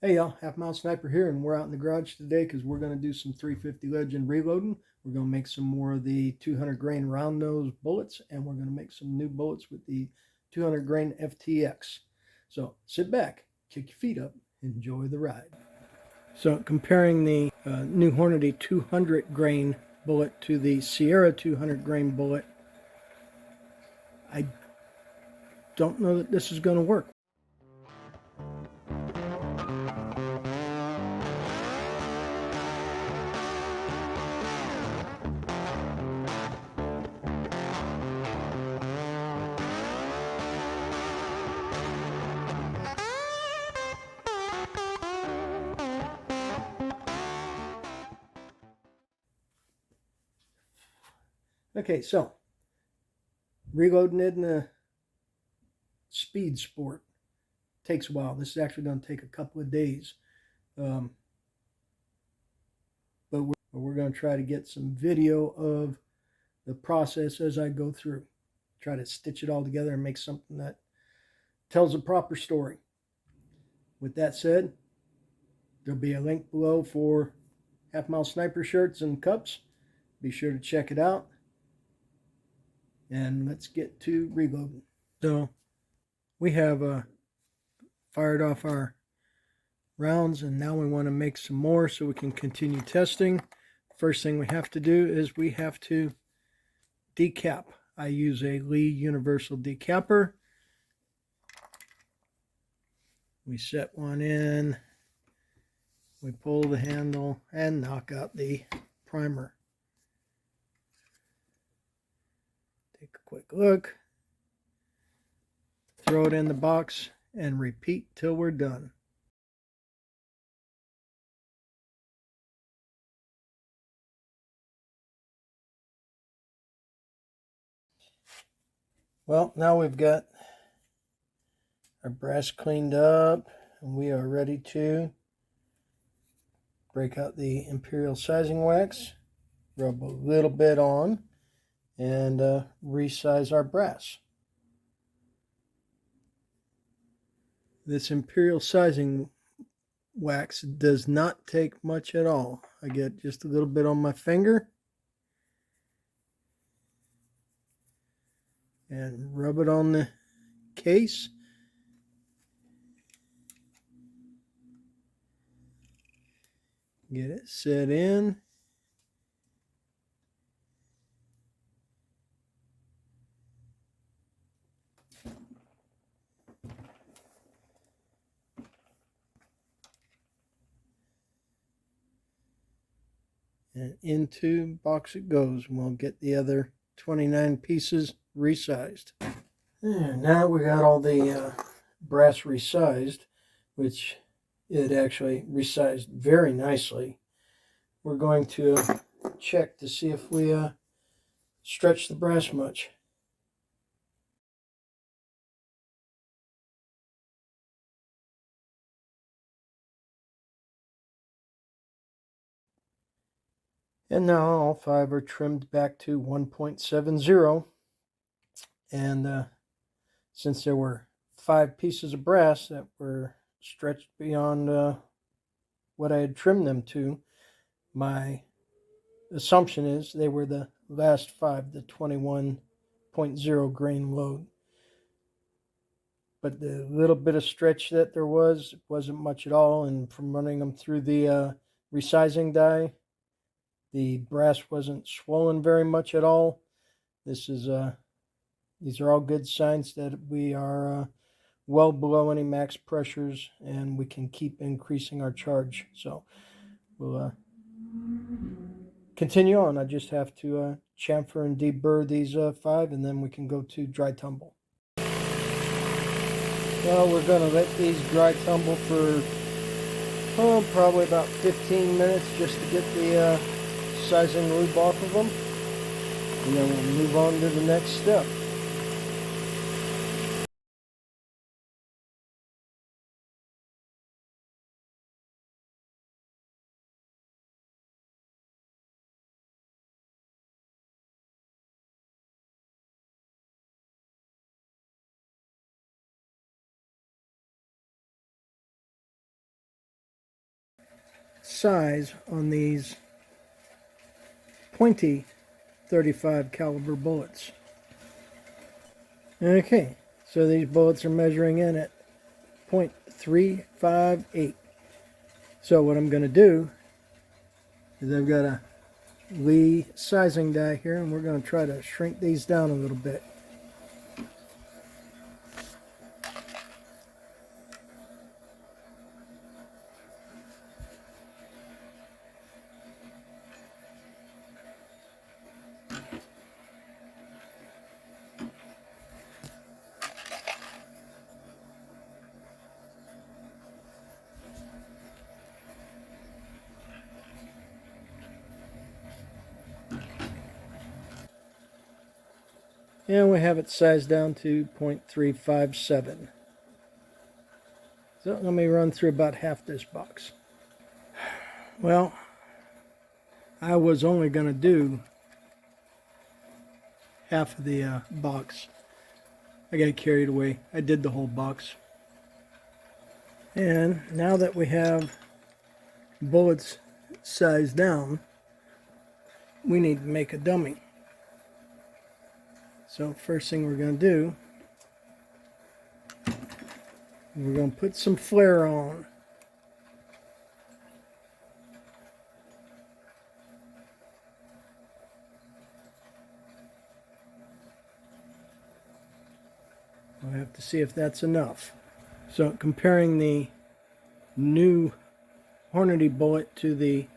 Hey y'all, Halfmilesniper here, and we're out in the garage today because we're going to do some 350 Legend reloading. We're going to make some more of the 200 grain round nose bullets, and we're going to make some new bullets with the 200 grain FTX. So sit back, kick your feet up, enjoy the ride. So comparing the new Hornady 200 grain bullet to the Sierra 200 grain bullet, I don't know that this is going to work. Okay, so reloading it in the speed sport takes a while. This is actually going to take a couple of days. But we're going to try to get some video of the process as I go through. Try to stitch it all together and make something that tells a proper story. With that said, there'll be a link below for Halfmilesniper shirts and cups. Be sure to check it out. And let's get to reloading. So we have fired off our rounds, and now we want to make some more so we can continue testing. First thing we have to do is we have to decap. I use a Lee Universal decapper. We set one in, we pull the handle and knock out the primer. Take a quick look, throw it in the box, and repeat till we're done. Well, now we've got our brass cleaned up, and we are ready to break out the Imperial sizing wax, rub a little bit on, and resize our brass. This Imperial sizing wax does not take much at all. I get just a little bit on my finger and rub it on the case. Get it set in. And into box it goes, and we'll get the other 29 pieces resized. And now we got all the brass resized, which it actually resized very nicely. We're going to check to see if we stretch the brass much. And now all 5 are trimmed back to 1.70. And since there were 5 pieces of brass that were stretched beyond what I had trimmed them to, my assumption is they were the last 5, the 21.0 grain load. But the little bit of stretch that there wasn't much at all, and from running them through the resizing die, the brass wasn't swollen very much at all. These are all good signs that we are well below any max pressures, and we can keep increasing our charge. So we'll continue on. I just have to chamfer and deburr these 5, and then we can go to dry tumble. Well, we're going to let these dry tumble for probably about 15 minutes just to get the sizing lube off of them, and then we'll move on to the next step. size on these pointy 35 caliber bullets. Okay, so these bullets are measuring in at .358. So what I'm going to do is I've got a Lee sizing die here, and we're going to try to shrink these down a little bit. And we have it sized down to .357. So let me run through about half this box. Well, I was only going to do half of the box. I got carried away. I did the whole box. And now that we have bullets sized down, we need to make a dummy. So first thing we're going to do, we're going to put some flare on. We'll have to see if that's enough. So comparing the new Hornady bullet to the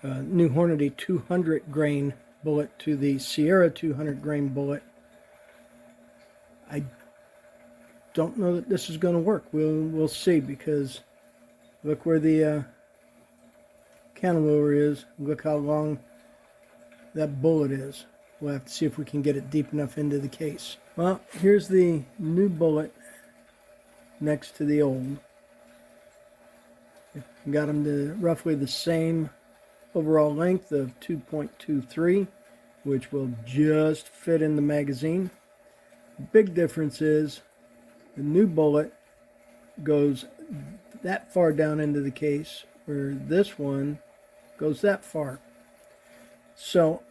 new Hornady 200 grain bullet to the Sierra 200 grain bullet, I don't know that this is going to work. We'll see, because look where the cantilever is. Look how long that bullet is. We'll have to see if we can get it deep enough into the case. Well, here's the new bullet next to the old. Got them to roughly the same overall length of 2.23, which will just fit in the magazine. The big difference is the new bullet goes that far down into the case, where this one goes that far. So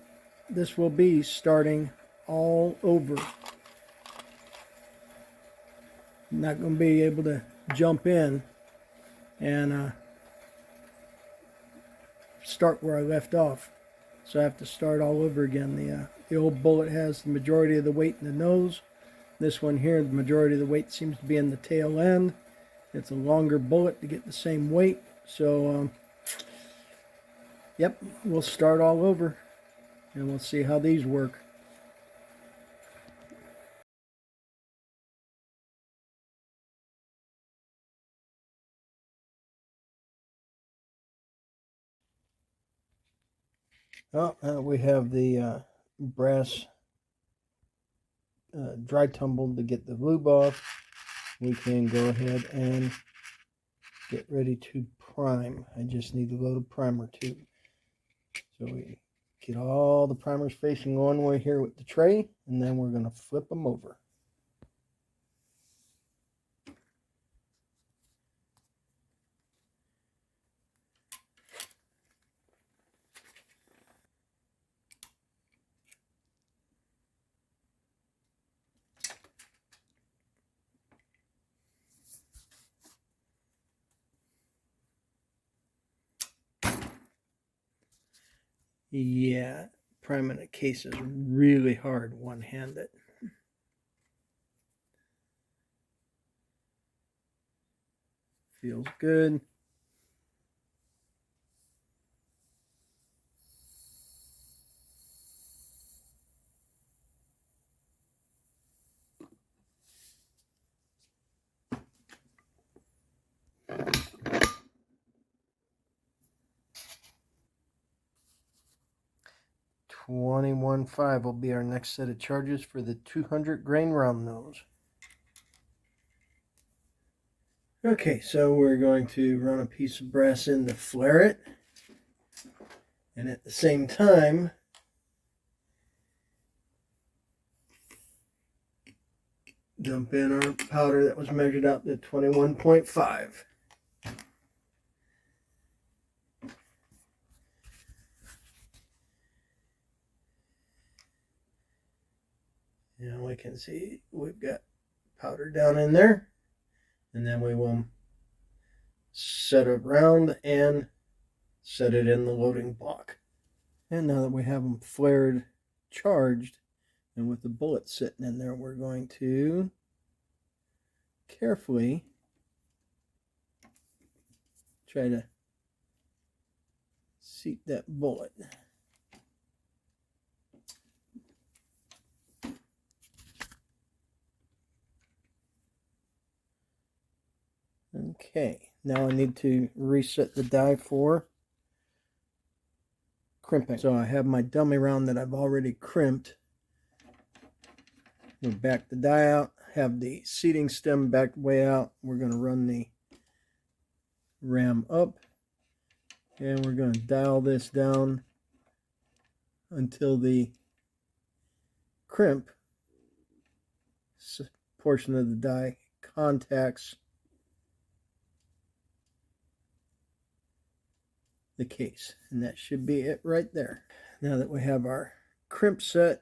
this will be starting all over. I'm not going to be able to jump in and start where I left off. So I have to start all over again. The old bullet has the majority of the weight in the nose. This one here, the majority of the weight seems to be in the tail end. It's a longer bullet to get the same weight. So, yep, we'll start all over and we'll see how these work. Oh, we have the brass dry tumble to get the lube off. We can go ahead and get ready to prime. I just need to load a primer too. So we get all the primers facing one way here with the tray, and then we're going to flip them over. Yeah, priming a case is really hard one-handed. Feels good. $21.5 will be our next set of charges for the 200 grain round nose. Okay, so we're going to run a piece of brass in to flare it, and at the same time dump in our powder that was measured out to 21.5. And we can see we've got powder down in there. And then we will set it round and set it in the loading block. And now that we have them flared, charged, and with the bullet sitting in there, we're going to carefully try to seat that bullet. Okay, now I need to reset the die for crimping. So I have my dummy round that I've already crimped. We'll back the die out, have the seating stem backed way out. We're going to run the ram up, and we're going to dial this down until the crimp portion of the die contacts the case, and that should be it right there. Now that we have our crimp set,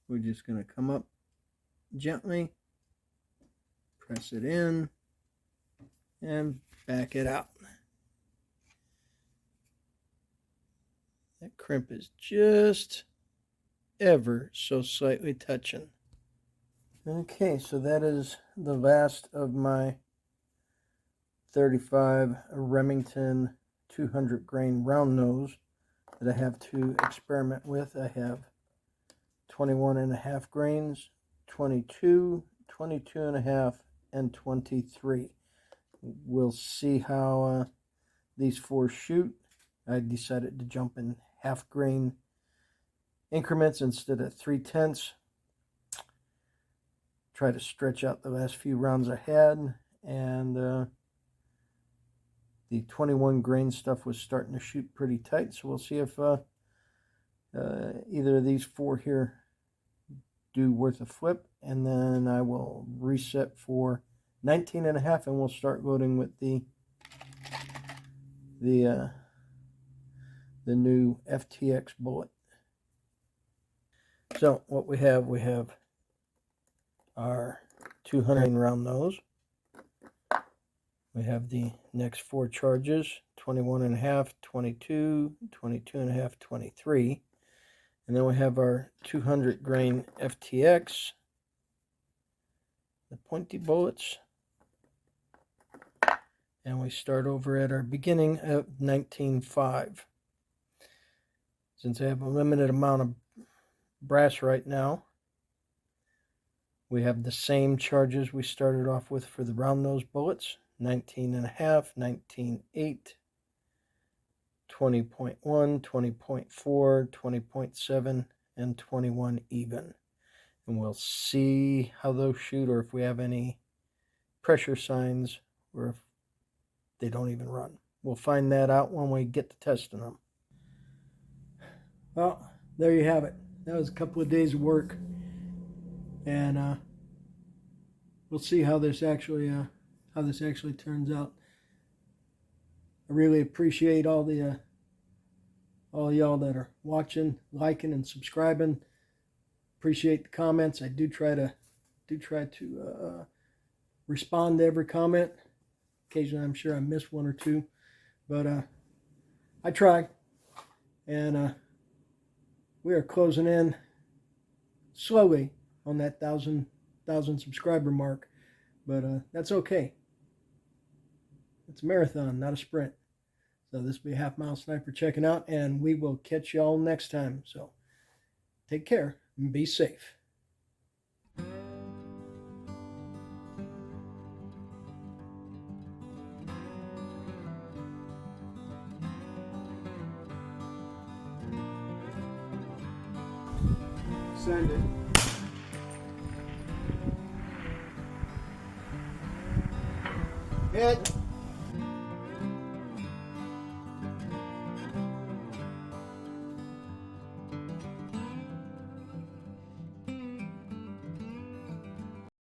we're just going to come up gently, press it in, and back it out. That crimp is just ever so slightly touching. Okay, so that is the last of my 35 Remington 200 grain round nose that I have to experiment with. I have 21.5 grains, 22, 22.5, and 23. We'll see how these four shoot. I decided to jump in half grain increments instead of 3/10. Try to stretch out the last few rounds I had, and the 21 grain stuff was starting to shoot pretty tight, so we'll see if either of these four here do worth a flip, and then I will reset for 19.5, and we'll start loading with the new FTX bullet. So what we have our 200 round nose. We have the next four charges, 21.5, 22, 22.5, 23. And then we have our 200 grain FTX, the pointy bullets. And we start over at our beginning at 19.5. Since I have a limited amount of brass right now, we have the same charges we started off with for the round nose bullets. 19.5, 19.8, 20.1, 20.4, 20.7, and 21 even. And we'll see how those shoot, or if we have any pressure signs, or if they don't even run. We'll find that out when we get to testing them. Well, there you have it. That was a couple of days of work, and we'll see how this actually turns out. I really appreciate all y'all that are watching, liking, and subscribing. Appreciate the comments. I do try to respond to every comment. Occasionally, I'm sure I missed one or two, but I try. And we are closing in slowly on that 1,000 subscriber mark, but that's okay. It's a marathon, not a sprint. So this will be Halfmilesniper checking out, and we will catch y'all next time. So take care and be safe. Send it. Hit.